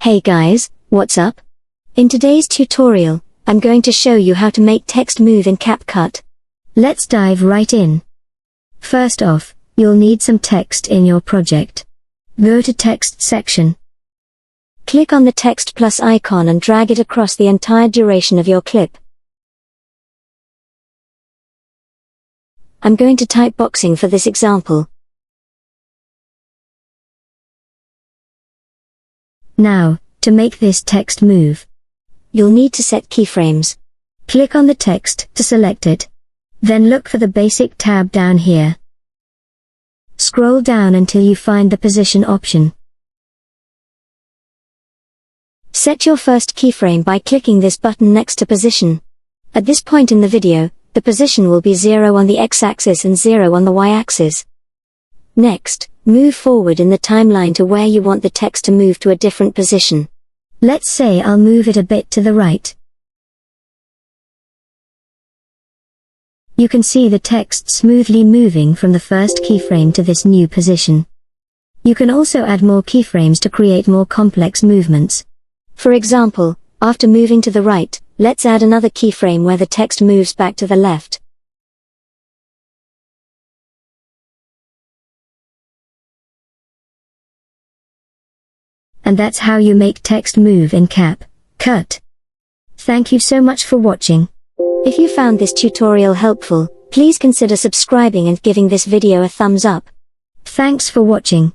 Hey guys, what's up? In today's tutorial, I'm going to show you how to make text move in CapCut. Let's dive right in. First off, you'll need some text in your project. Go to Text section. Click on the text plus icon and drag it across the entire duration of your clip. I'm going to type boxing for this example. Now, to make this text move, you'll need to set keyframes. Click on the text to select it. Then look for the basic tab down here. Scroll down until you find the position option. Set your first keyframe by clicking this button next to position. At this point in the video, the position will be 0 on the x-axis and 0 on the y-axis. Next, move forward in the timeline to where you want the text to move to a different position. Let's say I'll move it a bit to the right. You can see the text smoothly moving from the first keyframe to this new position. You can also add more keyframes to create more complex movements. For example, after moving to the right, let's add another keyframe where the text moves back to the left. And that's how you make text move in CapCut. Thank you so much for watching. If you found this tutorial helpful, please consider subscribing and giving this video a thumbs up. Thanks for watching.